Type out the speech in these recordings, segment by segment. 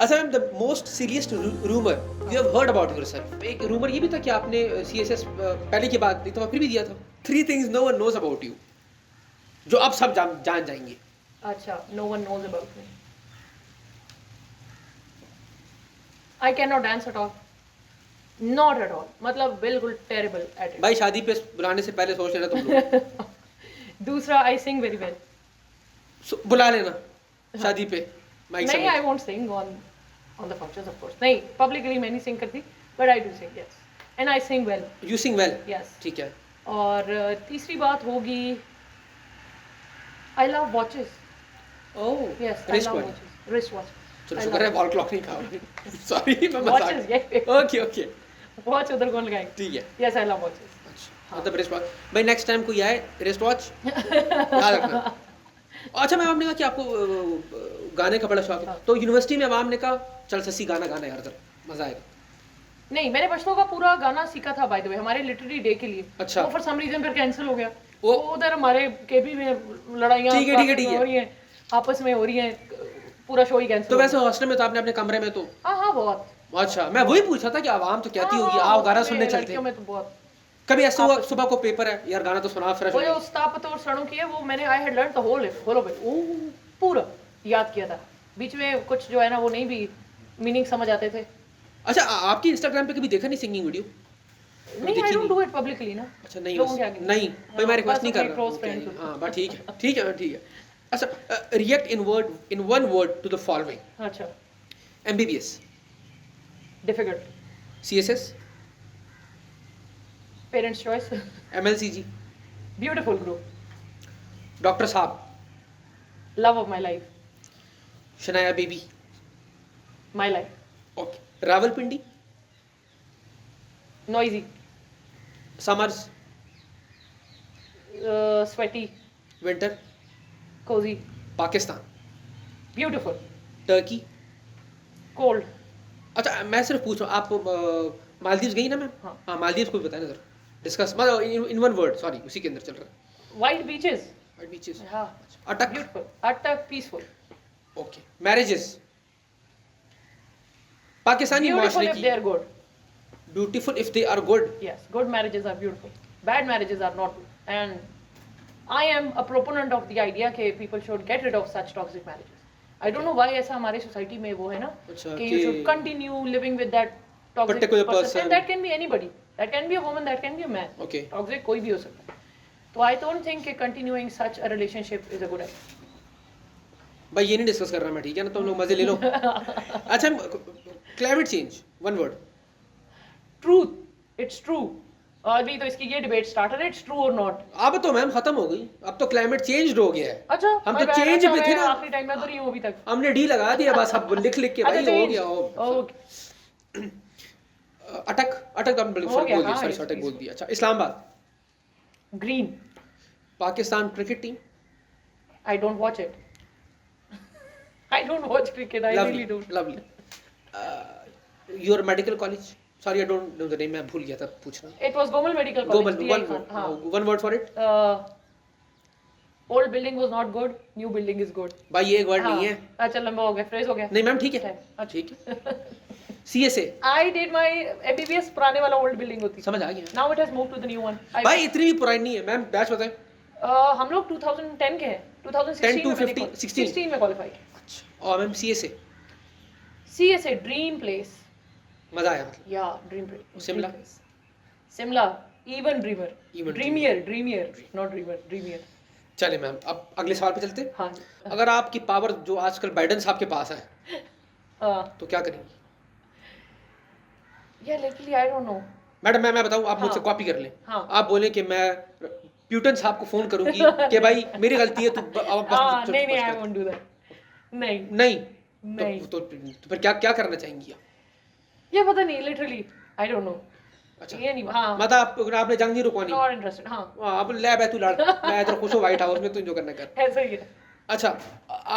अच्छा ma'am, the most serious rumour you have heard about yourself, एक rumour ये भी था कि आपने सीएसएस पहले की बात एक दफा फिर भी दिया था, 3 things no one knows about you, जो अब सब जान जाएंगे। अच्छा, no one knows about me. I can not dance at all, not at all, मतलब बिल्कुल टेरेबल एट भाई शादी पे बुलाने से पहले सोच लेना तुम लोग। इट। दूसरा, आई सिंग वेरी वेल। बुला लेना शादी पे माइक नहीं, समेत। I won't sing on the functions of course, नहीं पब्लिकली मैं नहीं सिंग करती, but I do sing, yes, and I sing well. You sing well, yes. ठीक है। और तीसरी बात होगी, I love watches. Oh yes, I wrist love watch, watches, wrist watch. चलो शुक्र है वॉल क्लॉक नहीं कहा। सॉरी मैं वॉचेस, ये ओके ओके वॉच उधर कौन लगाएंगे? ठीक है। यस, आई लव वॉचेस। अच्छा मतलब रिस्ट वॉच। भाई नेक्स्ट टाइम कोई आए रिस्ट वॉच याद रखना। अच्छा मैम, आपने कहा कि आपको गाने का बड़ा शौक है, हाँ। तो यूनिवर्सिटी में आपने ने कहा चल ससी गाना गाना यार जरा मजा आएगा। नहीं, मैंने बचपन का पूरा गाना सीखा था बाय द वे, हमारे लिटरेरी डे के लिए। अच्छा। वो फॉर सम रीजन फिर कैंसिल हो गया। वो वो उधर हमारे केबी में लड़ाइयाँ ठीक है ठीक है ठीक हो है। रही हैं, आपस में हो रही हैं, पूरा शो ही कैंसिल तो हो वैसे गया। हॉस्टल में तो आपने अपने कमरे में तो हाँ हाँ, बहुत। अच्छा, मैं वही पूछा था कि आवाम तो कहती होगी हाँ, आओ गाना हॉस्टल सुनने में चलते लड़कियों हैं। में तो बहुत। कभी ऐसा हुआ आपस सुबह को पेपर है यार गाना तो सुना फ्रेश वो हो जो गई? उस्ताद और सड़ों की है, वो मैंने I had learn the whole of it, पूरा याद किया था। बीच में कुछ जो है ना वो नहीं भी मीनिंग समझ आते थे। अच्छा आपकी इंस्टाग्राम पे कभी देखा नहीं सिंगिंग वीडियो? नहीं, I don't do it publicly ना। अच्छा नहीं लोगों बस के आगे नहीं भाई मैं हाँ, रिक्वेस्ट बस नहीं कर अपने रहा क्लोज हूँ क्या फ्रेंड्स। हाँ बस ठीक है ठीक है। अच्छा react in one word to the following: अच्छा, MBBS, difficult, CSS, parents choice, MLCG, beautiful group, doctor साहब, love of my life, Shanaya baby, my life, okay, Rawalpindi, noisy, summers, sweaty, winter, cozy, Pakistan, beautiful, Turkey. Cold. अच्छा मैं सिर्फ पूछ रहा हूँ, आप मालदीव्स गई ना मैम? हाँ। हाँ मालदीव्स को भी बताया ना जरा, डिस्कस मतलब इन वन वर्ड, सॉरी उसी के अंदर चल रहा है। वाइट बीचेस, व्हाइट बीचेस, हाँ, Attock, beautiful, Attock, peaceful, okay, marriages, Pakistani beautiful माशरे इफ की they are good, beautiful if they are good. yes, good marriages are beautiful, bad marriages are not good, and I am a proponent of the idea कि people should get rid of such toxic marriages. I don't know why ऐसा हमारे society में वो है ना अच्छा, कि you should continue living with that toxic Particular person. and that can be anybody, that can be a woman, that can be a man, Okay. toxic कोई भी हो सकता है। तो I don't think कि continuing such a relationship is a good idea. भाई ये नहीं डिस्कस कर रहा मैं, ठीक है ना, तुम लोग मजे ले लो। अच्छा climate change one word. Truth, it's true. अभी तो इसकी ये डिबेट स्टार्ट है, it's true or not. अब तो मैम खत्म हो गई, अब तो क्लाइमेट चेंज हो गया है। अच्छा, हम my तो bad, चेंज अच्छा, पे थे मैं ना, आखिरी टाइम में तो नहीं हूँ अभी तक। हमने डी लगा दिया बस, अब लिख लिख के भाई अच्छा, हो change. गया हो। Okay. अटक अटक हो बोल गया, दिया, हाँ, सॉरी yes, अटक बोल please. दिया। अच्छा Islamabad, Green. Pakistan cricket team, I don't watch it. I don't watch cricket. I really don't. Lovely. Your medical college, sorry I don't know the name, मैं भूल गया था पूछना। It was Gomal Medical Gomal, College. DI Khan. हाँ. One word for it. Old building was not good. New building is good. भाई ये एक word हाँ. नहीं है। अच्छा, लंबा हो गया, phrase हो गया. नहीं मैम ठीक है अच्छा. ठीक है। CSA I did my MBBS पुराने वाला old building होती. समझ आ गया। Now it has moved to the new one. भाई इतनी भी पुरानी नहीं है मैम, बैच बताएं। हम लोग 2010 के हैं. 2016 to में मैंने 15, 16 में qualify किया. अच्छा और ma'am CSA CSA dream place. मजा आया मतलब? Yeah, dream place. Simla? Dream place. Simla, even dreamer. Even dreamier, not dreamer, dreamier. चले मैम अब अगले सवाल पे चलते हैं। हाँ. अगर आपकी पावर जो आजकल बाइडेन साहब के पास है हाँ. तो क्या करेंगी? Yeah, lately I don't know. Madam मैं बताऊं, आप मुझसे हाँ. कॉपी कर लें। हाँ. आप बोलें कि मैं प्यूटन साहब को फोन करूंगी कि भाई मेरी गलती है, तू अब हाँ, नहीं, I won't do that. नहीं. नहीं नहीं. तो फिर क्या क्या करना चाहेंगी आप? ये पता नहीं, literally I don't know. अच्छा ये नहीं. हाँ. मतलब आपने जंग नहीं रुकवानी? Not interested. हाँ. अब लैब है, तू लड़, मैं इधर खुश हूँ व्हाइट हाउस में, तू जो करना कर। ऐसा ही है. अच्छा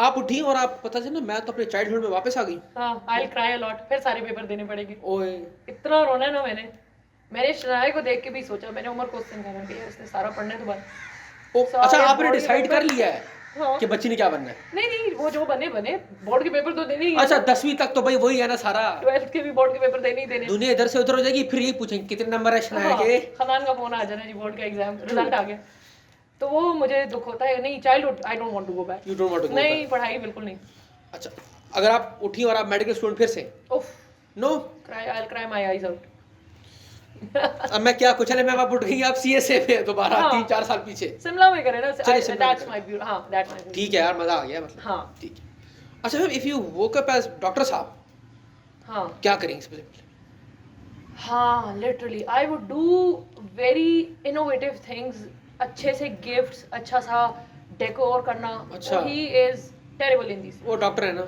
आप उठी और आप पता चला मैं तो अपने चाइल्डहुड में वापस आ गई। हाँ. I'll cry a lot. फिर सारे पेपर देने पड़ेंगे. ओए इतना रोना है ना मैंने शनाया को देख के भी सोचा, मैंने उमर को उससे कहा कि इसने सारा पढ़ने तो बाद. अच्छा आपने डिसाइड कर लिया है? हाँ। कि बच्ची ने क्या बनना है। नहीं नहीं, वो जो बने बने, बोर्ड के पेपर तो देने ही है। अच्छा 10वीं तक तो भाई वही है ना सारा, 12th के भी बोर्ड के पेपर देने ही देने। दुनिया इधर से उधर हो जाएगी, फिर ये पूछेंगे कितने नंबर है शनाया हाँ, के। खदान का फोन आ जाना जी, बोर्ड का एग्जाम रिजल्ट आ गया, तो वो मुझे दुख होता है। नहीं, childhood I don't want to go back. You don't want to go नहीं, back. पढ़ाई बिल्कुल नहीं। अच्छा अगर आप उठी और आप मेडिकल स्टूडेंट फिर से, उफ, no I will cry my eyes out. अब मैं क्या कुछ नहीं, मैं आप उठ गई आप सीएसए में दोबारा हाँ। 3-4 साल पीछे। शिमला में करें ना, चलिए, शिमला में दैट्स करें। My beauty. हाँ, दैट्स माय ब्यूटी। ठीक है यार, मजा आ गया मतलब। हाँ ठीक है। अच्छा ma'am, if you woke up as doctor साहब, हाँ क्या करेंगे स्पेसिफिकली? हाँ, literally I would do very innovative things. अच्छे से गिफ्ट्स, अच्छा सा डेकोर करना। अच्छा। He is terrible in this, वो डॉक्टर है ना।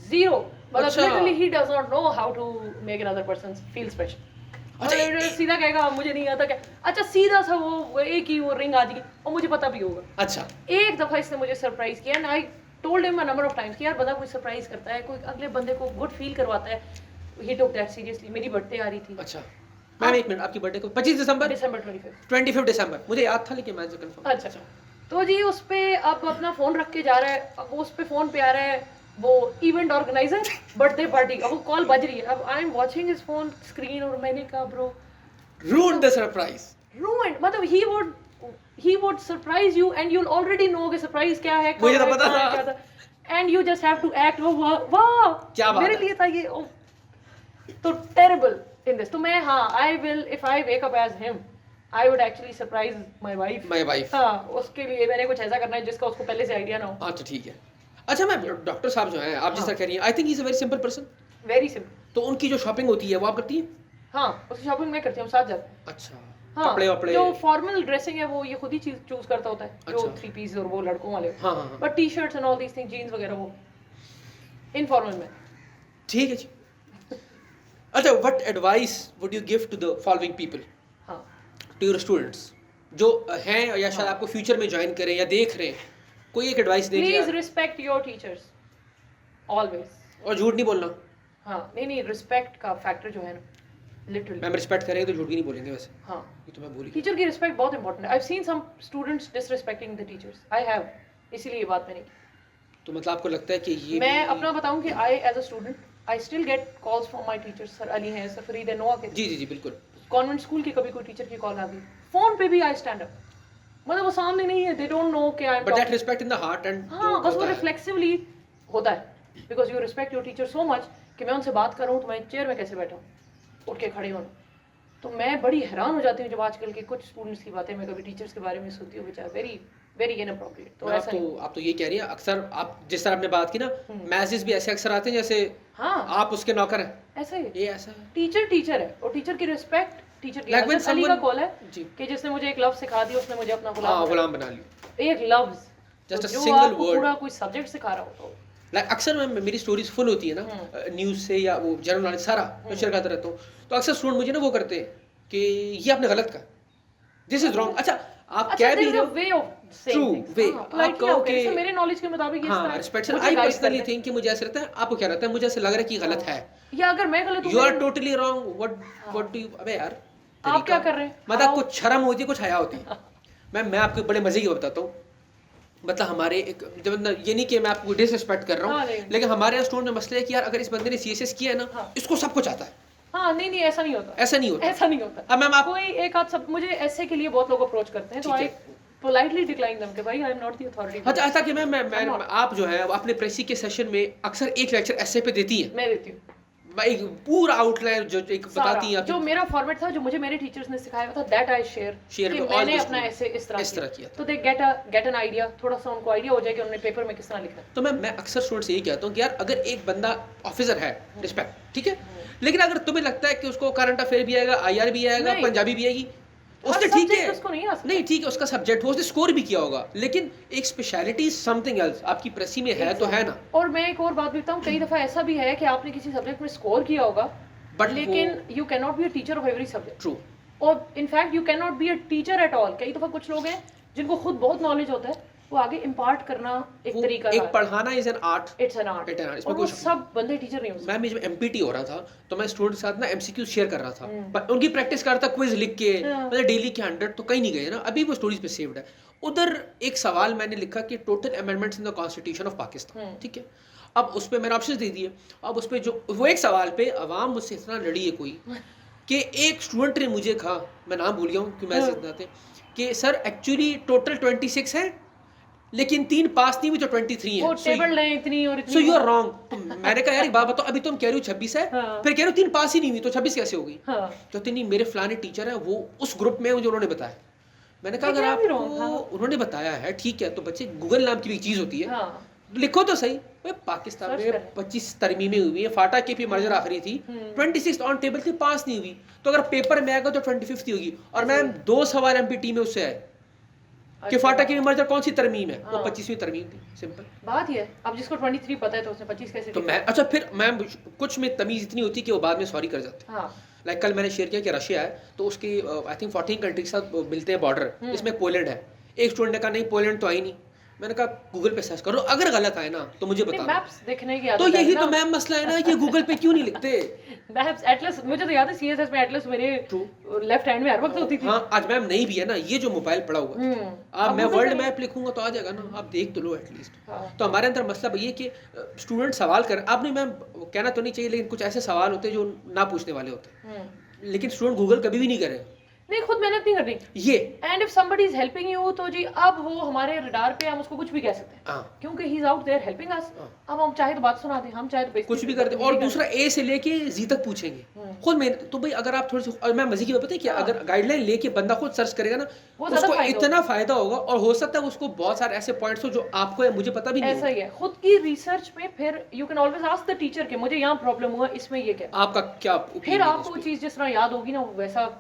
जीरो। मतलब अच्छा। Literally he does not know how to make another person feel special. अच्छा, सीधा कहेगा मुझे नहीं आता क्या। अच्छा, सीधा सा वो एक ही वो रिंग आ जाएगी और मुझे पता भी होगा। अच्छा एक दफा इसने मुझे सरप्राइज किया and I told him a number of times कि यार बंदा कोई सरप्राइज करता है, कोई अगले बंदे को गुड फील करवाता है, ही टुक दैट सीरियसली। मेरी बर्थडे आ रही थी, अच्छा मैम एक मिनट, आपकी बर्थडे को 25 दिसंबर, दिसंबर 25। 25 दिसंबर, मुझे याद था लेकिन मैं कंफर्म। अच्छा, तो जी उस पे अब अपना फोन रख के जा रहा है, अब उस पे फोन पे आ रहा है वो इवेंट ऑर्गेनाइजर बर्थडे पार्टी। अब वो कॉल बज रही है, अब I am watching his phone screen और मैंने कहा bro ruined the surprise. ruined, मतलब he would surprise you and you'll already know कि surprise क्या है, मुझे तो कब है, पता कहाँ है, था। क्या था, and you just have to act वाह क्या बात मेरे है। लिए था ये। oh, तो terrible in this। तो मैं हाँ, I will if I wake up as him I would actually surprise my wife। My wife. हाँ, उसके लिए मैंने कुछ ऐसा करना है जिसका उसको पहले से आइडिया ना हो। अच्छा ठीक है। अच्छा मैम, डॉक्टर साहब जो हैं, आप जिस तरह कह रही हैं, I think he is a very simple person. Very simple. तो उनकी जो शॉपिंग होती है वो आप करती हैं? हाँ, उसकी शॉपिंग मैं करती हूँ, साथ जाते हैं। अच्छा। हाँ, कपड़े वपड़े। जो फॉर्मल ड्रेसिंग है वो ये खुद ही चूज करता होता है, जो अच्छा। 3 पीस और वो लड़कों वाले। हाँ हाँ हाँ। But T shirts and all these thing, jeans वगैरह वो इनफॉर्मल में। ठीक है जी। अच्छा, what advice would you give to the following people, हाँ, टू योर स्टूडेंट्स जो हैं या शायद हाँ। आपको फ्यूचर में ज्वाइन करें या देख रहे हैं, कोई एक एडवाइस देंगे प्लीज यार? Respect your teachers always. और झूठ नहीं बोलना। हाँ, नहीं, रिस्पेक्ट का फैक्टर जो है ना, लिटरली। मैम रिस्पेक्ट करेंगे तो झूठ भी नहीं बोलेंगे वैसे, हाँ, ये तो मैं बोल ही। टीचर की रिस्पेक्ट बहुत इंपॉर्टेंट है। I have seen some students disrespecting the teachers, I have, इसीलिए ये बात मैंने की। तो मतलब आपको लगता है कि ये मैं भी- अपना बताऊं कि I as a student I still get calls from my teachers. Sir Ali हैं, सर फरीद है, नोआ के जी जी जी बिल्कुल। कॉन्वेंट स्कूल की कभी कोई टीचर की कॉल आ गई, फोन पे भी आई स्टैंड अप। मतलब वो सामने नहीं है, दे डोंट नो कि I am but that respect in the heart and हाँ, बस वो रिफ्लेक्सिवली होता है, because you respect your teacher so much कि मैं उनसे बात करूँ तो मैं चेयर में कैसे बैठा हूँ, उठ के खड़े होना। तो मैं बड़ी हैरान हो जाती हूँ जब आजकल के कुछ स्टूडेंट्स की बातें मैं कभी टीचर्स के बारे में सुनती हूँ, बेचारा वेरी वेरी इनअप्रोप्रिएट। तो ऐसा नहीं। आप तो ये कह रही हैं, अक्सर आप जिस तरह आपने बात की ना, मैसेज भी ऐसे अक्सर आते हैं जैसे हाँ, आप उसके नौकर हैं। ऐसा ही। ये ऐसा है टीचर टीचर है और टीचर की रिस्पेक्ट, टीचर की Like when हज़रत अली का someone- कॉल है जी। कि जिसने मुझे एक लफ्ज सिखा दिया, उसने मुझे अपना हाँ गुलाम गुलाम बना लिया। बनाया। एक लफ्ज Just a जो single आपको word. पूरा कोई सब्जेक्ट सिखा रहा हो तो लाइक अक्सर मेरी स्टोरीज फुल होती है ना न्यूज से या वो जनरल नॉलेज सारा मैं शेयर करता रहता हूँ, तो अक्सर स्टूडेंट मुझे ना वो करते हैं कि ये आपने गलत कहा, दिस इज रॉन्ग। अच्छा आप क्या भी there's a way of saying True, things। way। हाँ, आप politely कहो आप कह रहे कि- हैं, मेरे नॉलेज के मुताबिक इस हाँ तरह रिस्पेक्ट। मुझे आई guide पर्सनली करते हैं। थिंक कि मुझे ऐसा लगता है, आपको क्या लगता है, मुझे ऐसा लग रहा है कि गलत है, या अगर मैं गलत हूँ, यू आर मेरे- totally wrong, what do you, अबे यार आप क्या कर रहे हैं? मतलब How- कुछ शर्म होती है, कुछ हया होती है। मैं आपको बड़े मजे की बात बताता हूँ। मतलब हमारे एक जब ये नहीं कि मैं आपको डिसरिस्पेक्ट कर रहा हाँ, हूँ, नहीं। लेकिन हमारे यहाँ स्टूडेंट में मसला है कि यार अगर इस बंदे ने सीएसएस किया है ना, हाँ। इसको सब कुछ आता है। हाँ, नहीं, ऐसा नहीं होता, ऐसा नहीं होता। ऐसा नहीं होता। अब मैम आप कोई एक आध सब मुझे ऐसे के लिए बहुत लोग अप्रोच करते हैं, तो ठीक आई है। पोलाइटली डिक्लाइन देम कि भाई I am not the authority. अच्छा ऐसा कि मैं I'm not। आप जो है वो अपने प्रेसी के सेशन में अक्सर एक लेक्चर ऐसे पे देती हैं, मैं देती हूँ एक पूरा आउटलाइन जो एक बताती हैं जो मेरा फॉर्मेट था, जो मुझे मेरे टीचर्स ने सिखाया था, दैट आई शेयर Share कि with all मैंने the अपना students। ऐसे इस तरह किया था। तो दे गेट एन आइडिया, थोड़ा सा उनको आइडिया हो जाए कि उन्होंने पेपर में किस तरह लिखा है। तो मैं अक्सर स्टूडेंट से यही कहता हूँ कि यार अगर एक बंदा ऑफिसर है, रिस्पेक्ट ठीक है, लेकिन अगर तुम्हें लगता है कि उसको करंट अफेयर भी आएगा, आईआर भी आएगा, नहीं। पंजाबी भी आएगी, हर उसने ठीक subject है, उसको नहीं आ सकता। नहीं ठीक है, उसका सब्जेक्ट हो, उसने स्कोर भी किया होगा, लेकिन एक स्पेशलिटी समथिंग एल्स आपकी प्रेसी में है तो है ना। और मैं एक और बात भी बताऊँ, कई दफा ऐसा भी है कि आपने किसी सब्जेक्ट में स्कोर किया होगा, But लेकिन you can not be a teacher of every subject, true. और in fact you can not be a teacher at all. कई दफा कुछ लोग हैं जिनको खुद बहुत नॉलेज होता है, वो आगे इम्पार्ट करना एक तरीका एक पढ़ाना is an art, it's an art, इसमें और वो सब बंदे टीचर नहीं हो सकते। मैम जब एमपीटी हो रहा था तो मैं स्टूडेंट के साथ ना एमसीक्यू शेयर कर रहा था, हम्म। पर उनकी प्रैक्टिस कर रहा था क्विज लिख के, हाँ। मतलब डेली के 100 तो कहीं नहीं गए ना, अभी वो स्टोरीज पे सेव्ड है। उधर एक सवाल मैंने लिखा कि total amendments in the constitution of Pakistan, ठीक है। अब उस पर मैंने ऑप्शन दे दिए। अब उस पर जो वो एक सवाल पे अवाम मुझसे इतना लड़ी है कोई कि एक स्टूडेंट ने मुझे कहा, मैं नाम भूल गया हूँ कि मैं इतना थे, कि सर एक्चुअली टोटल 26 है लेकिन 3 पास नहीं हुई तो 23 है। वो टेबल नहीं इतनी और इतनी। So you are wrong. तो मैंने कहा यार एक बात बताओ, अभी तुम कह रही हो 26 है, हाँ। फिर कह रहे हो 3 पास ही नहीं हुई तो 26 कैसे हो गई? हाँ। तो नहीं मेरे फलाने टीचर है वो उस ग्रुप में है जो उन्होंने बताया। मैंने कहा अगर लेकिन आपको आप भी wrong, हाँ। उन्होंने बताया है ठीक है, तो बच्चे गूगल नाम की भी चीज होती है, हाँ। लिखो तो सही। भाई पाकिस्तान सर्च में करें। 25 तरमीमें हुई है, फाटा की भी मर्जर आखिरी थी, 26 ऑन टेबल थी, पास नहीं हुई, तो अगर पेपर में आएगा तो 25 ही होगी। और मैम 2 सवाल एमपीटी में उससे आए कि फाटा की भी मर्जर कौन सी तरमीम है, वो हाँ। 25वीं तरमीम थी, सिंपल बात ये है, अब जिसको 23 पता है तो उसने 25 कैसे तो लिखा? मैं अच्छा फिर मैम कुछ में तमीज इतनी होती कि वो बाद में सॉरी कर जाते। हाँ। लाइक कल मैंने शेयर किया कि रशिया है तो उसकी आई थिंक 14 कंट्री के साथ मिलते हैं बॉर्डर, इसमें पोलैंड है। एक स्टूडेंट ने कहा नहीं पोलैंड तो आई नहीं। मैंने कहा गूगल पे सर्च करो, अगर गलत आए ना तो मुझे नहीं, बताना। मैप्स देखने की तो आदत है यही ना। तो मैम मसला है ना कि गूगल पे क्यों नहीं लिखते। मैप्स एटलस, मुझे तो याद है सीएसएस में एटलस मेरे लेफ्ट हैंड में हर वक्त होती थी। हाँ आज मैम नहीं भी है ना, ये जो मोबाइल पड़ा हुआ है, आप मैं Google वर्ल्ड करिए। मैप लिखूंगा तो आ जाएगा ना, आप देख तो लो एटलीस्ट। हाँ। तो हमारे अंदर मसला ये कि स्टूडेंट सवाल कर, आपने मैम कहना तो नहीं चाहिए लेकिन कुछ ऐसे सवाल होते हैं जो ना पूछने वाले होते हैं, लेकिन स्टूडेंट गूगल कभी भी नहीं करे नहीं, खुद मेहनत नहीं करनी ये। And if somebody is helping you तो जी अब वो हमारे रडार पे, हम उसको कुछ भी कह सकते हैं हाँ क्योंकि he is out there helping us. अब हम चाहे तो बात सुना दें, हम चाहे तो बेइज्जती कुछ भी कर करते दें, और नहीं दूसरा ए से लेके जी तक पूछेंगे खुद में। तो भाई अगर आप थोड़ी सी, और मैं मजे की बात पता है क्या, अगर गाइडलाइन लेके बंदा खुद सर्च करेगा ना वो ज्यादा उसको फायदा इतना फायदा होगा, और हो सकता है उसको बहुत सारे ऐसे पॉइंट्स हो जो आपको या मुझे पता भी नहीं ऐसा होगा। ही है खुद की रिसर्च में। फिर you can always ask the teacher कि मुझे यहाँ प्रॉब्लम हुआ, इसमें ये क्या। आपका क्या फिर opinion है आपको इस वो पे? चीज जिस तरह याद होगी ना, वो वैसा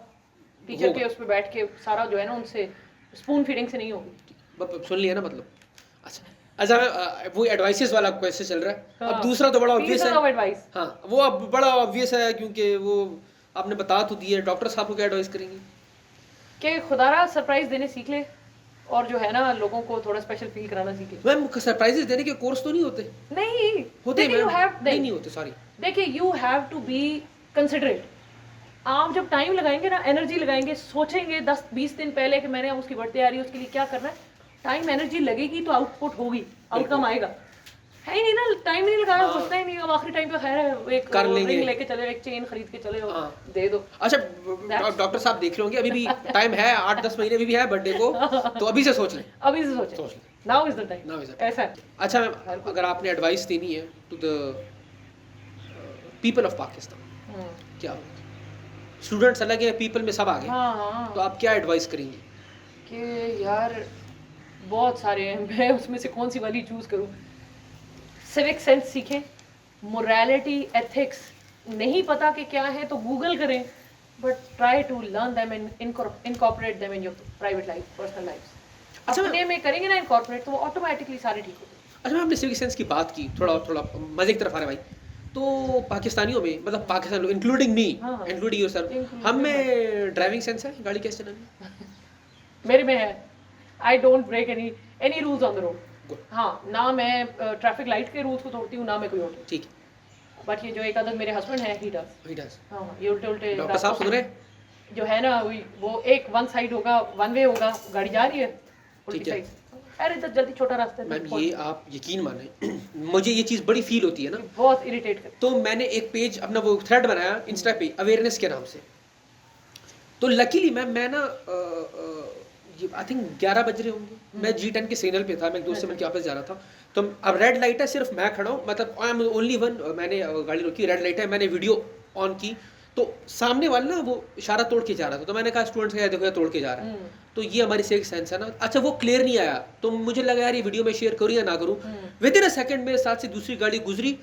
टीचर होगा। के उस पे बैठ के सारा जो है ना, उनसे स्पून फीडिंग से नहीं होगी। सुन लिया ना मतलब। अच्छा अच्छा वो एडवाइसेस वाला क्वेश्चन चल रहा है। हाँ। अब दूसरा तो बड़ा ऑब्वियस Pieces है। of advice। हाँ वो अब बड़ा ऑब्वियस है क्योंकि वो आपने बता तो दिया। डॉक्टर साहब को क्या एडवाइस करेंगे? कि खुदारा सरप्राइज देने सीख ले, और जो है ना लोगों को थोड़ा स्पेशल फील कराना सीख ले। मैम सरप्राइजेस देने के कोर्स तो नहीं होते? नहीं होते देखिए, you have- नहीं होते, सॉरी। देखिए you have to be considerate. आप जब टाइम लगाएंगे ना, एनर्जी लगाएंगे, सोचेंगे 10-20 दिन पहले कि मैंने अब उसकी बर्थडे आ रही है, उसके लिए क्या करना है, टाइम एनर्जी लगेगी तो आउटपुट होगी, आउटकम आएगा। है ही नहीं ना, टाइम नहीं लगाया, हाँ। सोचना ही नहीं। अब आखिरी टाइम पे खैर है, एक कर लेंगे। रिंग लेके चले, एक चेन खरीद के चले हो, हाँ। दे दो। अच्छा डॉक्टर साहब देख लोगे, अभी भी टाइम है, 8-10 महीने भी है बर्थडे को, तो अभी से सोच लें। अभी से सोच सोचें, लें। Now is the time. Now is the ऐसा है। अच्छा मैम अगर आपने एडवाइस देनी है to the people of Pakistan, क्या स्टूडेंट्स अलग है, पीपल में सब आ गए, हाँ हाँ, तो आप क्या एडवाइस करेंगे? कि यार बहुत सारे हैं, मैं उसमें से कौन सी वाली चूज करूं। सिविक सेंस सीखें, मोरालिटी, एथिक्स नहीं पता कि क्या है तो गूगल करें, but try to learn them and incorporate them in your private life, personal life. अच्छा, अपने में करेंगे ना इनकॉर्पोरेट, तो वो ऑटोमेटिकली सारे ठीक होते हैं। अच्छा मैम आपने सिविक सेंस की बात की, थोड़ा थोड़ा मजे की तरफ आ रहे भाई। तो पाकिस्तानियों में, मतलब पाकिस्तान इंक्लूडिंग मी, हाँ। इंक्लूडिंग योरसेल्फ, Including हम में ड्राइविंग सेंस है, गाड़ी कैसे चलानी? मेरे में है। I don't break any rules on the road. Good. हाँ, ना मैं ट्रैफिक लाइट के रूल्स को तोड़ती हूँ, ना मैं कोई और। ठीक है, बट ये जो एक आदत मेरे हस्बैंड है, ही डज। he does। हाँ, ये उल्टे उल्टे डॉक्टर साहब सुन रहे हैं? जो है ना, वो एक वन साइड होगा, वन वे होगा, गाड़ी जा रही है उल्टी ठीक है। साइड। अरे तो जल्दी छोटा रास्ता है, मैम तो ये आप यकीन माने मुझे ये चीज़ बड़ी फील होती है ना, बहुत इरिटेट कर। तो मैंने एक पेज अपना वो थ्रेड बनाया इंस्टा पे अवेयरनेस के नाम से। तो लकीली मैं ना आई थिंक 11 बज रहे होंगे, मैं G10 के सिग्नल पे था, मैं एक दोस्त से मिलकर वापस जा रहा था। तो अब रेड लाइट है, सिर्फ मैं खड़ा हूँ, मतलब आई एम ओनली वन। मैंने गाड़ी रोकी, रेड लाइट है, मैंने वीडियो ऑन की, तो सामने वाला ना वो इशारा तोड़ के जा रहा था। तो मैंने कहा स्टूडेंट्स का देखो ये तोड़ के जा रहा है। तो ये हमारी सिविक सेंस है ना। अच्छा वो क्लियर नहीं आया, तो मुझे लगा यार ये वीडियो में शेयर करूँ या ना करूँ। विद इन अ सेकंड मेरे साथ से दूसरी गाड़ी गुजरी,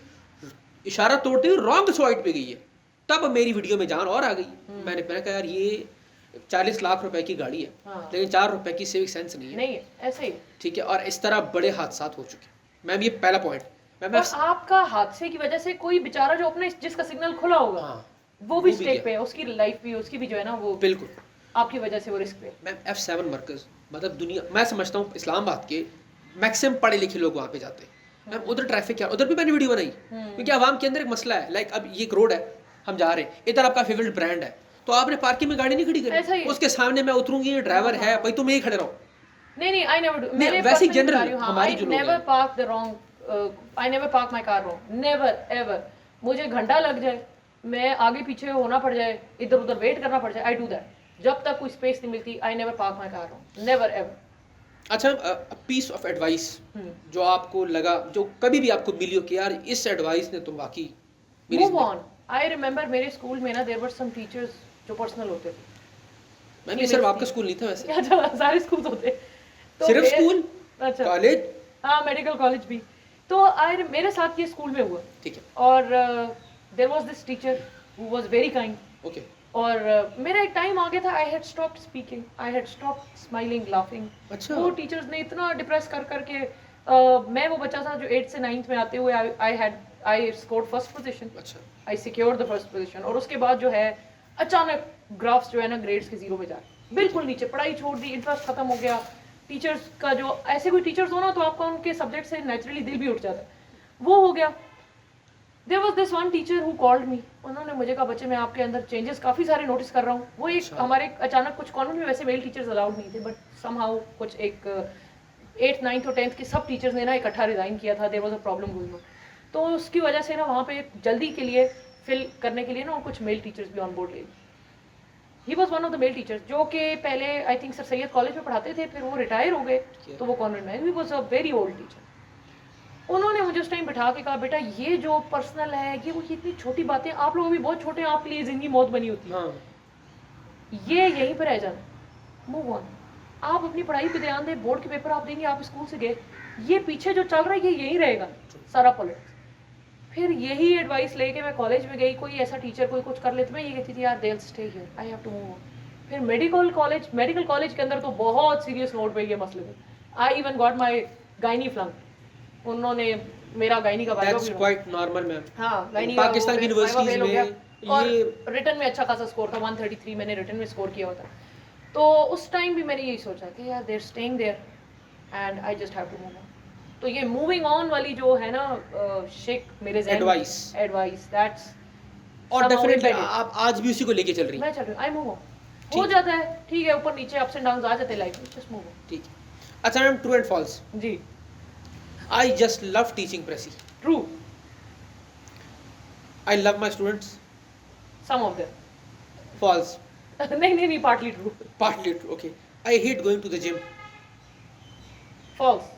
इशारा तोड़ते हुए रॉन्ग साइड पे गई है, तब मेरी वीडियो में जान और आ गई। मैंने कहा यार ये 40 लाख रुपए की गाड़ी है, हाँ। लेकिन 4 रुपए की सिविक सेंस नहीं है। नहीं है, ऐसे ही। ठीक है, और इस तरह बड़े हादसा हो चुके हैं। मैम ये पहला पॉइंट। मैम और आपका हादसे की वजह से कोई बेचारा जो अपने जिसका सिग्नल खुला होगा, हाँ, वो भी वो भी स्टेक गया। पे है, उसकी लाइफ भी, उसकी भी जो है ना वो बिल्कुल। आपकी वजह से वो रिस्क पे। मैम F7 मरकज, मतलब दुनिया, मैं समझता हूँ इस्लामाबाद के मैक्सिमम पढ़े लिखे लोग वहाँ पे जाते हैं मैम, उधर ट्रैफिक क्या, उधर भी मैंने वीडियो बनाई क्योंकि आवाम के अंदर एक मसला है, लाइक अब ये एक रोड है, हम जा रहे हैं, इधर आपका फेवरेट ब्रांड है, तो आपने पार्किंग में गाड़ी नहीं खड़ी ऐसा ही करी, है। उसके सामने मैं उतरूंगी, ये ड्राइवर है भाई, तुम यहीं खड़े रहो। नहीं, आई नेवर डू। नहीं, मेरे वैसे ही personally general बता रही हूँ, हाँ, हमारी I जो लोग never हैं। park the wrong, I never park my car wrong, never ever। मुझे घंटा लग जाए, मैं आगे पीछे होना पड़ जाए, इधर उधर वेट करना पड़ जाए, आई डू दैट। जब तक कोई स्पेस नहीं मिलती, I never park my car wrong, never ever. अच्छा, पीस ऑफ एडवाइस जो आपको लगा, जो कभी भी आपको मिली हो कि यार इस एडवाइस ने तो वाकई मेरी मूव ऑन। आई रिमेंबर मेरे स्कूल में ना देयर वर सम टीचर्स जो पर्सनल होते थे। मैम ये सिर्फ आपका स्कूल नहीं था वैसे, अच्छा, सारे स्कूल होते तो सिर्फ स्कूल, अच्छा, कॉलेज, हाँ, मेडिकल कॉलेज भी। तो मेरे साथ ये स्कूल में हुआ, ठीक है, और there was this teacher who was very kind. Okay, और मेरा एक टाइम आ गया था, I had stopped speaking, I had stopped smiling, laughing. अच्छा, वो टीचर्स ने इतना डिप्रेस कर करके मैं वो बच्चा था जो 8th से 9th में आते हुए आई स्कोर्ड फर्स्ट पोजीशन, अच्छा, आई सिक्योर्ड द फर्स्ट पोजीशन। और उसके बाद जो है अचानक ग्राफ्स जो है ना ग्रेड्स के 0 में जा बिल्कुल नीचे, पढ़ाई छोड़ दी, इंटरेस्ट खत्म हो गया। टीचर्स का जो ऐसे कोई टीचर्स हो ना तो आपका उनके सब्जेक्ट से नेचुरली दिल भी उठ जाता है, वो हो गया। There was this one teacher who called me, उन्होंने मुझे कहा बच्चे मैं आपके अंदर चेंजेस काफ़ी सारे नोटिस कर रहा हूँ। वो एक हमारे अचानक कुछ कॉन्वेंट में वैसे मेल टीचर्स अलाउड नहीं थे, बट समहाउ कुछ एक 8th 9th और 10th के सब टीचर्स ने ना इकट्ठा रिजाइन किया था, there was a problem going on. तो उसकी वजह से ना वहाँ पे जल्दी के लिए फिल करने के लिए ना कुछ मेल टीचर्स भी ऑन बोर्ड ले। He was one of the male teachers जो कि पहले I think sir Syed college में पढ़ाते थे, फिर वो रिटायर हो गए तो वो कॉन्वेंट में। He was a very old teacher. उन्होंने मुझे उस टाइम बिठा के कहा बेटा ये जो पर्सनल है ये वो इतनी छोटी बातें, आप लोग अभी बहुत छोटे हैं, आपके लिए जिंदगी मौत बनी होती है, हाँ, ये यहीं पर रह जाना, मूव ऑन। आप अपनी पढ़ाई पे ध्यान दें, बोर्ड के पेपर आप देंगे, आप स्कूल से गए, ये पीछे जो चल रहा है ये यहीं रहेगा सारा पॉलिटिक्स। फिर यही एडवाइस लेके मैं कॉलेज में गई, कोई ऐसा टीचर कोई कुछ कर ले तो मैं ये कहती थी यार they will stay here, I have to move on. फिर मेडिकल कॉलेज के अंदर तो बहुत सीरियस नोट पे ये मसले थे। I even got my gynae flunk, उन्होंने मेरा गायनी का वाइवा दैट्स भी क्वाइट नॉर्मल मैम। हाँ, पाकिस्तान की यूनिवर्सिटीज में और ये रिटर्न में अच्छा खासा स्कोर था, 133 मैंने रिटर्न में स्कोर किया होता। तो उस टाइम भी मैंने यही सोचा कि यार there staying there and I just have to move on. तो ये मूविंग ऑन वाली जो है ना शेख मेरे एडवाइस दैट्स, और डेफिनेटली आप आज भी उसी को लेके चल रही हैं। मैं चल रही हूँ, आई मूव ऑन। हो जाता है, ठीक है, ऊपर नीचे अप्स एंड डाउन्स आ जाते हैं लाइफ में, जस्ट मूव ऑन। ठीक है। अच्छा मैम, ट्रू एंड फॉल्स। जी, I just love teaching precis. True. I love my students. Some of them. False. नहीं, partly true. Partly true, okay. I hate going to the gym. False.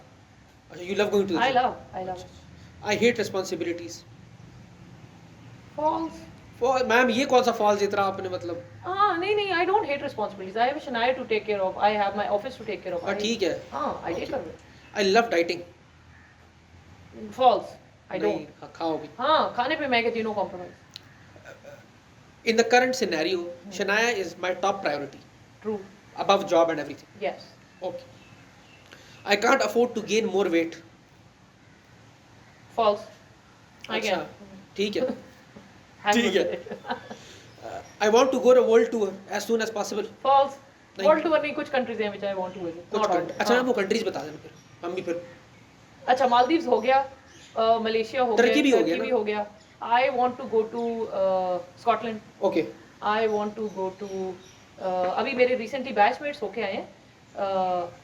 अच्छा, you love going to the I gym. love I hate responsibilities. Falls. Ma'am ये कौन सा false इतना आपने मतलब, नहीं, I don't hate responsibilities. I have a Shania to take care of. I have my office to take care of. ठीक है। I take care of it. I love dieting. False. I नहीं, don't. खाओ भी। खाने पे मैं कहती हूँ no compromise. In the current scenario, Shania is my top priority, True. above job and everything. Yes. Okay. I can't afford to gain more weight. False. I अच्छा, can. ठीक है। Hang ठीक with है। it. I want to go on a world tour as soon as possible. False. नहीं। World tour नहीं, कुछ countries हैं which I want to visit. कुछ Not all. अच्छा मैम वो कंट्रीज बता देना फिर, हम भी फिर। अच्छा, मालदीव्स हो गया, मलेशिया हो गया, टर्की भी हो गया टर्की ना? भी हो गया। I want to go to Scotland. Okay. I want to go to अभी मेरे recently batchmates होके आए हैं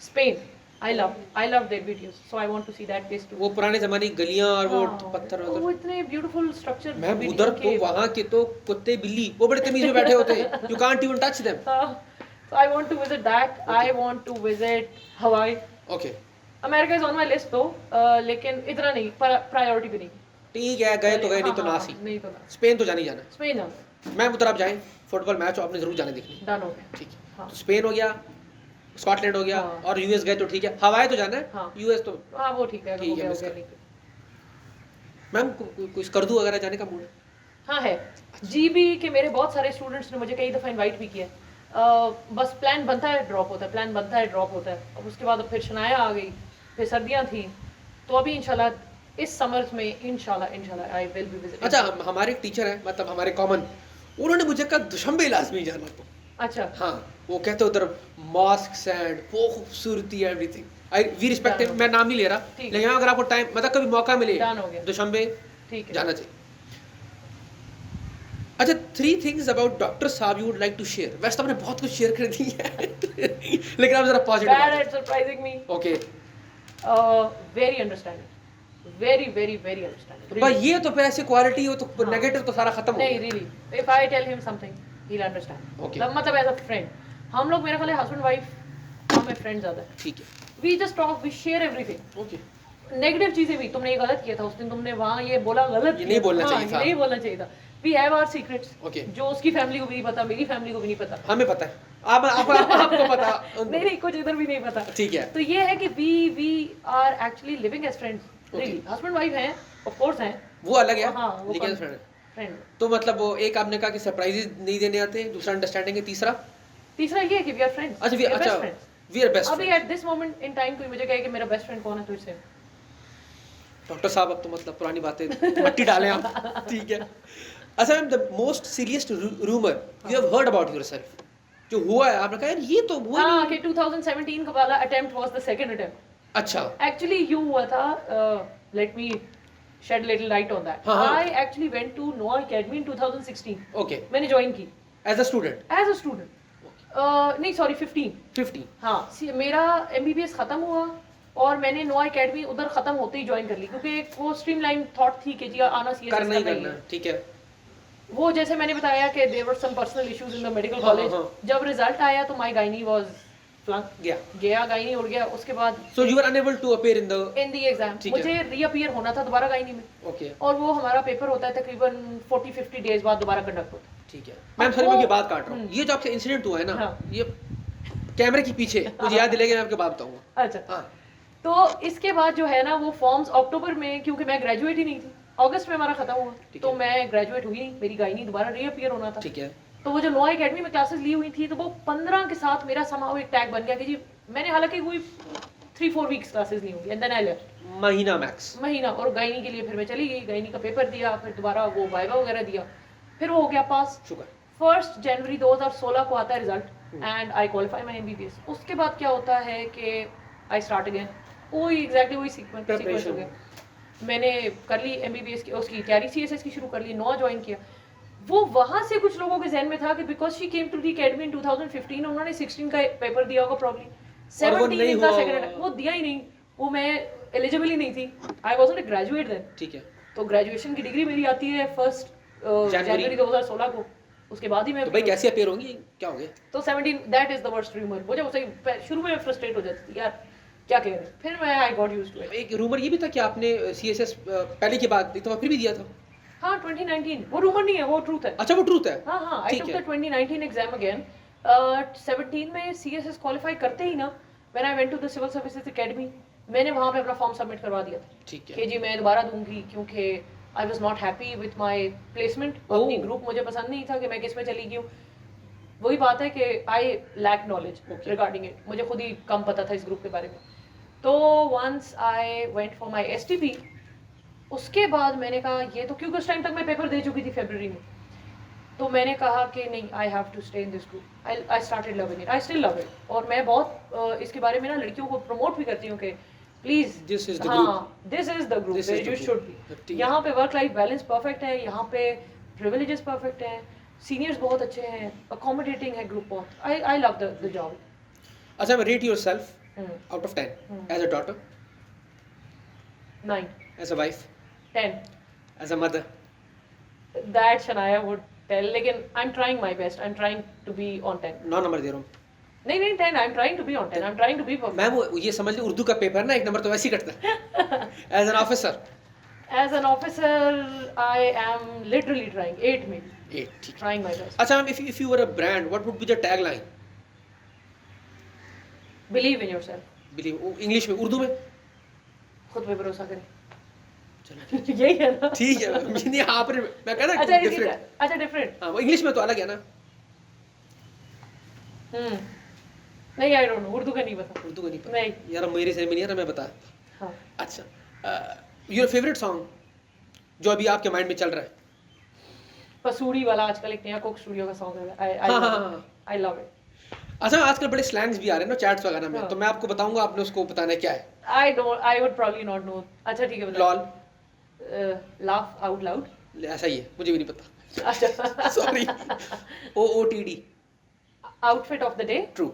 Spain. I love their videos, so I want to see that place too. वो पुराने जमाने की गलियां और वो हाँ, पत्थर वो उधर। इतने beautiful structure मैम video उधर तो के- वहाँ के तो कुत्ते बिल्ली वो बड़े तमीज में बैठे होते हैं। You can't even touch them. So I want to visit that. I want to visit Hawaii. Okay. America is on my list though, लेकिन इतना नहीं, priority भी नहीं। ठीक है, गए तो गए, नहीं तो हाँ, नासी। नहीं तो ना। स्पेन तो जानी जाना है। स्पेन जाना, मैम उधर आप जाएं, फुटबॉल मैच आपने जरूर जाने देखनी। डन हो गया। ठीक है, हाँ। तो स्पेन हो गया, स्कॉटलैंड हो गया, हाँ। और यूएस गए तो ठीक है। हवाई तो जाना है। हाँ। यूएस तो हाँ वो ठीक है, ठीक हो है, गया, मिस हो गया, कर। नहीं तो- मैम कुछ करदू वगैरह जाने का मूड है? हाँ है। जीबी के मेरे बहुत सारे स्टूडेंट्स ने मुझे कई दफ़ा इनवाइट भी किया। बस प्लान बनता है ड्रॉप होता है, प्लान बनता है ड्रॉप होता है। अब उसके बाद फिर शनाया आ गई, फिर सर्दियाँ थी, तो अभी इंशाल्लाह इस समर्स में इंशाल्लाह आई विल बी विजिटिंग। अच्छा, हमारे एक टीचर है, मतलब हमारे कॉमन, उन्होंने मुझे कहा दुशंबे लाजमी जाना। तो अच्छा हाँ, वो कहते हैं उधर मॉस्क एंड वो खूबसूरती everything, I we respect it, मैं नाम नहीं ले रहा, ठीक है। लेकिन अगर आपको टाइम मतलब कभी मौका मिले डन हो गया। दुशंबे ठीक है। जाना चाहिए। अच्छा, 3 थिंग्स अबाउट डॉक्टर साहब you would like to share. वैसे तो आपने बहुत कुछ शेयर कर दी है लेकिन आप जरा Bad positive. at surprising me. Okay, Very understanding. Very, very, very understanding. भाई Really. ये तो फिर ऐसी क्वालिटी हो तो हाँ। नेगेटिव तो सारा खत्म हो नहीं, गया। really. If I tell him something, he'll understand. Okay. मतलब as a friend. हम लोग मेरे ख्याल है husband wife, हमें friends ज़्यादा है. ठीक है, We just talk, we share everything. Okay, negative चीजें भी, तुमने ये गलत किया था उस दिन, तुमने वहाँ ये बोला गलत ये किया नहीं था। बोलना हाँ, चाहिए ये था। नहीं बोलना चाहिए था। We have our secrets Okay. जो उसकी फैमिली को भी नहीं पता, मेरी फैमिली को भी नहीं पता। हमें पता है, आपको पता नहीं नहीं, कुछ इधर भी नहीं पता। ठीक है। तो ये है कि we are actually living as friends. Okay. Really husband wife हैं, ऑफ कोर्स हैं। वो अलग है, हाँ, वो लेकिन फ्रेंड। तो मतलब वो एक आपने कहा कि सरप्राइजेस नहीं देने आते, दूसरा अंडरस्टैंडिंग है, तीसरा तीसरा ये है कि वी आर फ्रेंड्स। अच्छा वी आर बेस्ट अभी at this moment in time कोई मुझे कहे कि मेरा बेस्ट फ्रेंड कौन है, तो इससे डॉक्टर साहब अब तो मतलब पुरानी बातें मट्टी डालें आप, ठीक है। अच्छा ma'am, the most serious rumour you have heard about yourself, जो हुआ है आपने कहा यार ये तो हुआ हाँ नहीं। कि 2017 का वाला attempt was the second attempt. अच्छा, Actually, you हुआ था, let me shed little light on that. हाँ, हाँ। I actually went to Noah Academy in 2016. Okay, मैंने ज्वाइन की as a student as a student. नहीं सॉरी 15। 15। हाँ, मेरा MBBS खत्म हुआ और मैंने नोआ एकेडमी उधर खत्म होते ही ज्वाइन कर ली, क्योंकि वो स्ट्रीमलाइन थॉट थी कि जी आना CSS करना ही करना ही करना, है। ठीक है। वो जैसे मैंने बताया कि there were some personal issues in the medical हाँ, कॉलेज। हाँ। जब रिजल्ट आया तो माय गायनी वाज फ्लंक गया, गायनी उड़ गया। उसके बाद so you are unable to appear in the in the exam ठीक है। मुझे रीअपीयर होना था दोबारा गायनी में, ओके, और वो हमारा पेपर होता है तकरीबन 40-50 डेज बाद दोबारा कंडक्ट होता है। ठीक है। मैम सॉरी मैं ये बात काट रहा हूँ, ये जो आपसे इंसिडेंट हुआ है ना, हाँ। ये कैमरे के पीछे मुझे याद दिलेगा, मैं आपको बात बताऊंगा। अच्छा, हाँ, तो इसके बाद जो है ना वो फॉर्म्स अक्टूबर में, क्योंकि मैं ग्रेजुएट ही नहीं थी, अगस्त में हमारा खत्म हुआ, ठीक तो है। मैं ग्रेजुएट हुई नहीं, मेरी गायनी दोबारा रीअपीयर होना था। ठीक है, तो वो जो नोआ एकेडमी में क्लासेस ली हुई थी, तो वो 15 के साथ मेरा समाव एक टैग बन गया कि जी मैंने हालांकि कोई 3-4 वीक्स क्लासेस ली होंगी, एंड देन आई लेफ्ट। महीना मैक्स। महीना, और गायनी के लिए फिर मैं चली गई, गायनी का पेपर दिया, फिर दोबारा वो वाइवा वगैरह दिया, फिर वो हो गया पास। शुक्र। 1 जनवरी 2016 को आता है result and I qualify my MBBS। उसके बाद क्या होता है कि आई स्टार्ट अगेन, वही एग्जैक्टली वही सीक्वेंस हो गया। मैंने कर ली MBBS की, उसकी तैयारी CSS की शुरू कर ली, नोआ ज्वाइन किया। वो वहां से कुछ लोगों के जहन में था कि because she came to the academy in 2015, उन्होंने 16 का पेपर दिया होगा प्रॉब्ली, 17 का सेकंड वो दिया ही नहीं, वो मैं एलिजिबल ही नहीं थी, I wasn't a graduate then. ठीक है, तो ग्रेजुएशन की डिग्री मेरी आती है 1 जनवरी 2016 को, उसके बाद ही मैं तो भाई कैसे अपीयर होंगी, क्या हो गया? तो 17 that is the worst rumour. मुझे उसे शुरू में फ्रस्ट्रेट हो जाती थी यार, क्या कह रहे हैं, फिर मैं I got used to it. एक रूमर ये भी था कि आपने CSS पहले की बात एक दफा फिर भी दिया था। हाँ 2019, वो रूमर नहीं है, वो ट्रूथ है। अच्छा, वो ट्रूथ है। हाँ हाँ, आई ठीक टुक है। The 2019 exam again. 17 में CSS क्वालिफाई करते ही ना, when I went to the civil services academy, मैंने वहाँ पे अपना फॉर्म सबमिट करवा दिया था ठीक है, कि जी मैं दोबारा दूंगी, क्योंकि I was not happy with my placement. अपनी ग्रुप मुझे पसंद नहीं था कि मैं किस में चली गई हूँ। वही बात है कि I lack knowledge regarding it, मुझे खुद ही कम पता था इस ग्रुप के बारे में। तो once I went for my STP, उसके बाद मैंने कहा ये तो, क्योंकि उस टाइम तक मैं पेपर दे चुकी थी फरवरी में, तो मैंने कहा कि नहीं, I have to stay in this group. I started loving it, I still love it. और मैं बहुत इसके बारे में ना लड़कियों को प्रमोट भी करती हूँ कि प्लीज This is the हाँ, this is the group This is the you group. Should ठीक बी। है। यहाँ पे वर्क लाइफ बैलेंस परफेक्ट है, यहाँ पे प्रिविलेजेस परफेक्ट हैं, सीनियर्स बहुत अच्छे हैं, अकोमोडेटिंग है ग्रुप बहुत। I love the job. अच्छा, rate yourself out of 10 as a daughter, 9, as a wife, 10 as a mother. That Shanaya would tell, लेकिन I am trying my best, I am trying to be on 10। 9 number दे रहा हूँ नहीं नहीं 10, I am trying to be on 10, I am trying to be perfect. Ma'am. वो ये समझ ली, उर्दू का पेपर ना 1 नंबर तो वैसे ही कटता है। As an officer, As an officer, I am literally trying 8 maybe, 8, ठीक है। trying my best. अच्छा ma'am, if you were a brand, what would be the tagline? Believe in yourself. Believe, English में, उर्दू में? खुद पे भरोसा करें। चलो यही है ना? ठीक है। नहीं, आप मैं कह रहा अच्छा डिफरेंट। अच्छा डिफरेंट। हाँ, वो इंग्लिश में तो अलग है ना। नहीं, आई डोंट नो, उर्दू का नहीं पता। उर्दू का नहीं पता नहीं। यार, मेरे से नहीं यार, मैं बता। हाँ, अच्छा, योर फेवरेट सॉन्ग जो अभी आपके माइंड में चल रहा है? पसूड़ी वाला आजकल एक नया कोक स्टूडियो का सॉन्ग है, हाँ। I love it. अच्छा आजकल बड़े स्लैंग्स भी आ रहे हैं ना चैट्स वगैरह में, हाँ। तो मैं आपको बताऊंगा, आपने उसको बताना है क्या है। I would probably not know. अच्छा ठीक है बताओ। Lol, laugh out loud. ऐसा ही है, मुझे भी नहीं पता। अच्छा sorry. OOTD। Outfit of the day. True.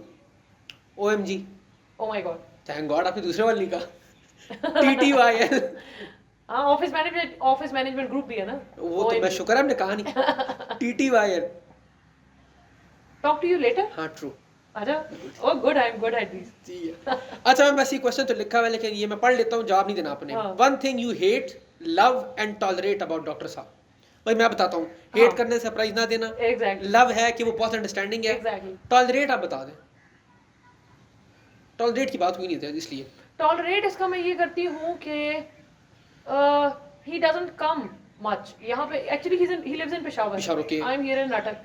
OMG। Oh my God. Thank God आपने दूसरे वाले नहीं कहा। TTYL। हाँ ऑफिस मैनेजमेंट ग्रुप भी है ना। वो तो मैं शुक्र है हमने कहा नहीं। TTYL। Talk to you later. हाँ ट्रू। अच्छा oh good, I am good at this. जी है। अच्छा मैं बस ये क्वेश्चन तो लिखा हुआ है लेकिन ये मैं पढ़ लेता हूँ, जवाब नहीं देना आपने। हाँ। One thing you hate, love and tolerate about doctor साहब। भाई मैं बताता हूँ, हेट हाँ। करने से सरप्राइज ना देना। एग्जैक्टली लव है कि वो बहुत अंडरस्टैंडिंग है। एग्जैक्टली। टॉलरेट आप बता दें। टॉलरेट की बात हुई नहीं थी इसलिए। टॉलरेट इसका मैं ये करती हूँ कि ही डजंट कम मच यहाँ पे, actually he lives in Peshawar, Peshawar, okay. I am here in नाटक,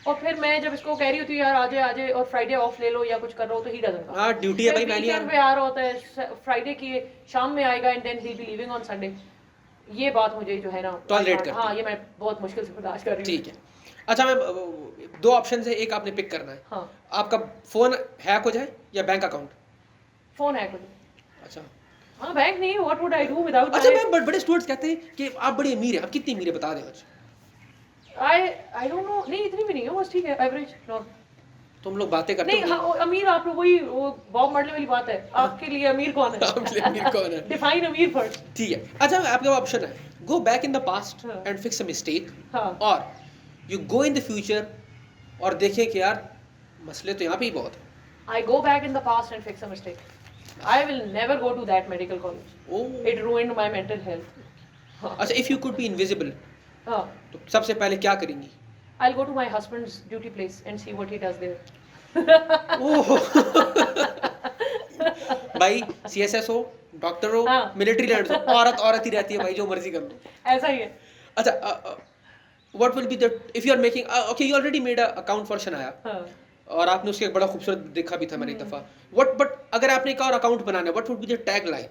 और फिर मैं जब इसको कह रही होती हूँ यार आजे और फ्राइडे ऑफ ले लो या कुछ कर रहा हो तो ही डजंट कम। हाँ ड्यूटी है भाई, मैं नहीं आ वीकेंड पे रहा। आ रहा होता है, फ्राइडे की शाम में आएगा and then he be living on Sunday. ये बात मुझे जो है ना Tolerate करती हाँ ये मैं बहुत मुश्किल से बर्दाश्त कर रही हूँ। ठीक है। अच्छा मैं दो ऑप्शन है, एक आपने पिक करना है। हाँ आपका फोन हैक हो जाए या बैंक अकाउंट। फोन है कुछ। अच्छा हाँ बैंक नहीं, what would I do without. अच्छा मैं बड़े स्टूडेंट्स कहते हैं कि आप बड़े अमीर हैं, आप कितनी अमीर है बता दें आज। आई डोंट नो, नहीं इतनी भी नहीं है बस ठीक है, एवरेज नॉर्मल। तुम लोग बातें करते नहीं हो। हाँ, अमीर आप लोग वही वो बॉब मार्ले वाली बात है, आपके लिए अमीर कौन है? आपके लिए अमीर कौन है? डिफाइन अमीर फर्स्ट। ठीक है। अच्छा आपके पास ऑप्शन है, गो बैक इन द पास्ट हाँ। एंड फिक्स अ मिस्टेक, हाँ और you go in the future और देखें कि यार मसले तो यहाँ पे ही बहुत है। I go back in the past and fix a mistake. I will never go to that medical college, oh it ruined my mental health. अच्छा if you could be invisible हाँ तो सबसे पहले क्या करेंगी? I go to my husband's duty place and see what he does there. ओह भाई CSS हो, डॉक्टर हो, हाँ। मिलिट्री लैंड हो, औरत ही रहती है भाई, जो मर्जी कर लो। ऐसा ही है। अच्छा what will be the if you are making okay you already made a account for Shanaya हाँ और आपने उसके एक बड़ा खूबसूरत देखा भी था मैंने एक दफा। व्हाट बट अगर आपने एक और अकाउंट बनाना है, what would be the tag line?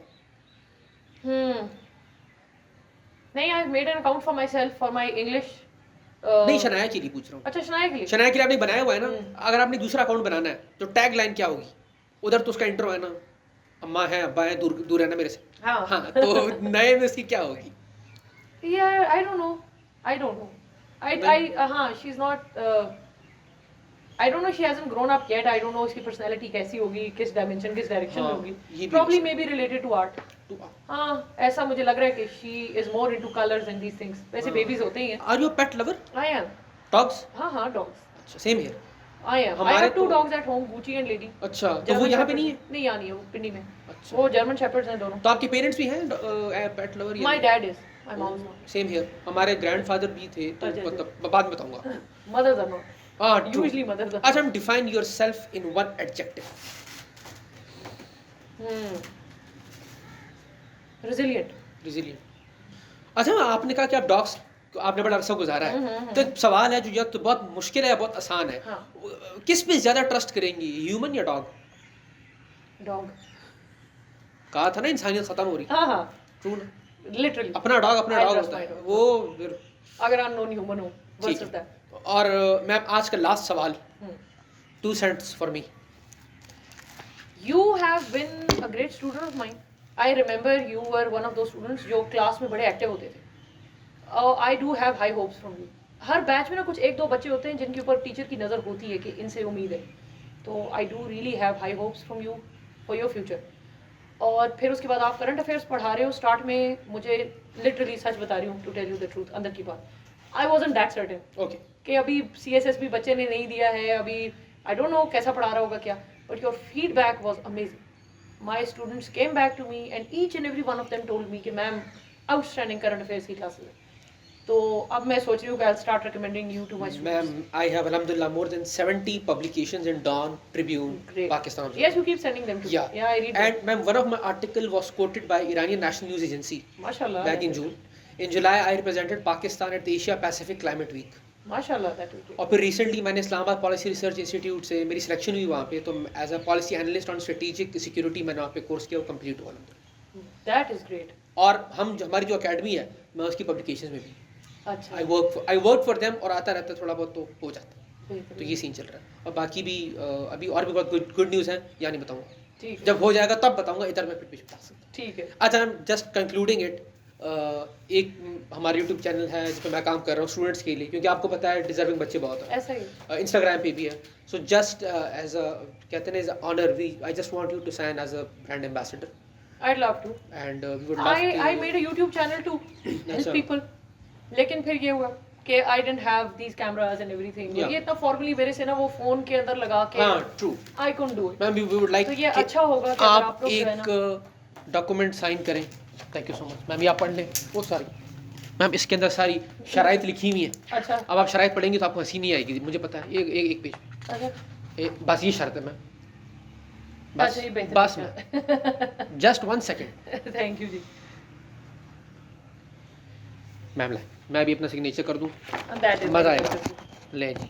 नहीं, I made an account for myself for my English. नहीं शनाया के लिए पूछ रहा हूँ। अच्छा शनाया के लिए। शनाया के लिए आपने बनाया हुआ है ना, अगर आपने दूसरा अकाउंट बनाना है तो टैग लाइन क्या होगी? उधर तो उसका इंट्रो है ना, अम्मा है अब्बा है, दूर दूर रहना मेरे से। हाँ हाँ तो नए में उसकी क्या होगी? Yeah, I don't know. I don't know. She's not. I don't know. She hasn't grown up yet. I don't know उसकी personality कैसी होगी, किस dimension, किस direction में हाँ, होगी. ये भी Probably हो maybe related to art. हाँ, ऐसा मुझे लग रहा है कि she is more into colors and these things. वैसे babies होते ही हैं. Are you a pet lover? I am. Dogs? हाँ हाँ dogs. अच्छा same here. I am. I हमारे have two तो- dogs at home, Gucci and Lady. अच्छा तो वो German यहाँ पे Shepherds. नहीं है? नहीं यहाँ नहीं है, वो पिंडी में. अच्छा वो German Shepherds हैं दोनों. तो आपके पेरेंट्स भी हैं पेट lover? My dad is. My mom's not. Same here, हमारे ग्रैंडफादर भी थे तो अच्छा, मतलब बाद में बताऊंगा। Mothers are not. हाँ true. Usually mothers are. अच्छा define yourself in one adjective. Resilient. Resilient. अच्छा आपने कहा कि आप डॉग्स आपने बड़ा अरसा गुजारा है, तो एक सवाल है जो या तो बहुत मुश्किल है या बहुत आसान है। हाँ. किस पे ज्यादा ट्रस्ट करेंगी, ह्यूमन या डॉग? Dog. कहा था ना इंसानियत खत्म हो रही। हाँ हाँ. ट्रू ना? Literally. अपना डॉग I trust होता my है dog. वो फिर अगर अननोन ह्यूमन हो बस ठीक होता है। है। और मैं आज का लास्ट सवाल, Hmm. 2 cents for me. You have been a great student of mine. I remember you were one of those students जो क्लास में बड़े एक्टिव होते थे. I do have high hopes from you. Her batch में ना कुछ एक दो बच्चे होते हैं जिनके ऊपर टीचर की नज़र होती है कि इनसे उम्मीद है. तो I do really have high hopes from you for your future. और फिर उसके बाद आप करंट अफेयर्स पढ़ा रहे हो. स्टार्ट में मुझे लिटरली सच बता रही हूँ, to tell you the truth, अंदर की बात, I wasn't that certain okay कि अभी CSS भी बच्चे ने नहीं दिया है, अभी आई डोंट नो कैसा पढ़ा रहा होगा क्या, but your feedback was amazing. My students came back to me and each and every one of them told me कि मैम आउटस्टैंडिंग करंट अफेयर्स की क्लासेस है. तो अब मैं सोच रही हूँ कि I start recommending you to my students. Ma'am I have अल्हम्दुलिल्लाह more than 70 publications in Dawn, Tribune, Great. Pakistan. Yes, you keep sending them to Yeah. me. Yeah, I read them. And ma'am, one of my article was quoted by Iranian National News Agency Mashallah. back in June. In July, I represented Pakistan at the Asia Pacific Climate Week. Mashallah, that will be. और फिर recently मैंने Islamabad policy research institute से मेरी selection हुई वहाँ पे, तो as a policy analyst on strategic security मैंने वहाँ पे कोर्स किया, वो कंप्लीट हुआ। That is great. और हम हमारी जो अकेडमी है, मैं उसकी पब्लिकेशन में भी। अच्छा आई वर्क फॉर देम और आता रहता है थोड़ा बहुत तो हो जाता है। तो बेहतरीन। ये सीन चल रहा है और बाकी भी अभी और भी बहुत गुड न्यूज़ है, या नहीं बताऊंगा, ठीक है जब हो जाएगा तब बताऊंगा, इधर मैं फिर भी बता सकता ठीक है हूँ। अच्छा, I am just concluding it. एक हमारा यूट्यूब चैनल है जिस पर मैं काम कर रहा हूँ स्टूडेंट्स के लिए, क्योंकि आपको पता है डिजर्विंग बच्चे बहुत हैं, ऐसा ही इंस्टाग्राम पे भी है। सो जस्ट एज अ कहते हैं as owner we I just want you to sign as a brand ambassador I'd love to and we would I love made a YouTube channel to help अच्छा। people लेकिन फिर ये हुआ कि I didn't have these cameras and everything Yeah. ये इतना formally मेरे से ना वो फोन के अंदर लगा के हाँ true I couldn't do it ma'am, we would like तो ये अच्छा होगा कि अगर आप लोग जो है ना एक डॉक्यूमेंट साइन करें। Thank you so much ma'am, ये आप पढ़ लें। वो सारी मैम इसके अंदर सारी शराइत लिखी हुई हैं। अच्छा अब आप शराइत पढ़ेंगे तो आपको हंसी नहीं आएगी, मुझे पता है। एक पेज अच्छा बस ये शर्त है मैम, बस अच्छा ये बेहतर बस ma'am, just 1 second thank you जी मैम। लाए मैं भी अपना सिग्नेचर कर दूँ, That is मज़ा very आएगा। beautiful. ले जी,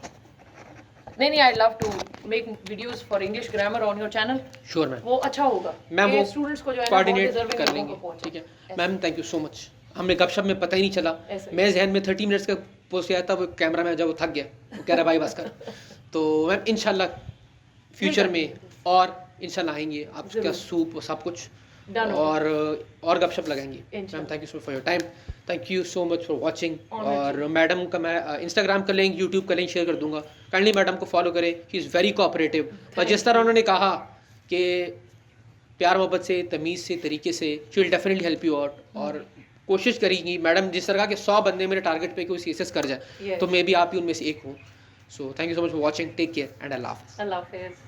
नहीं I'd love to make videos for English grammar on your channel sure ma'am, वो अच्छा होगा मैम वो स्टूडेंट्स को जो है ना कोऑर्डिनेट deserving कर लोगों लेंगे। को पहुंचे। ठीक है ऐसे। Ma'am, thank you so much. हमें गपशप में पता ही नहीं चला, ऐसे। मैं जहन में 30 मिनट्स का पोस्ट आया था, वो कैमरा मैन जब वो थक गया, वो कह रहा भाई बस कर। तो मैम इंशाल्लाह फ्यूचर में और इंशाल्लाह आएंगे आपका जरूर। सूप वो सब कुछ Done होगा। और गपशप लगाएंगे। मैम इंशाल्लाह। Thank you so for your time, thank you so much for watching. Honoured और मैडम का मैं इंस्टाग्राम का लिंक, यूट्यूब का लिंक शेयर कर दूंगा, काइंडली मैडम को फॉलो करें, ही इज़ वेरी कोऑपरेटिव। और जिस तरह उन्होंने कहा कि प्यार मोहब्बत से, तमीज़ से, तरीके से, she will definitely help you out. और कोशिश करेंगी मैडम, जिस तरह के 100 बंदे मेरे टारगेट पे कोई सीएसएस कर जाए, Yes. तो मे बी आप ही उनमें से एक हूँ। So thank you so much for watching, take care and अल्लाह हाफ़िज़। अल्लाह हाफिज़।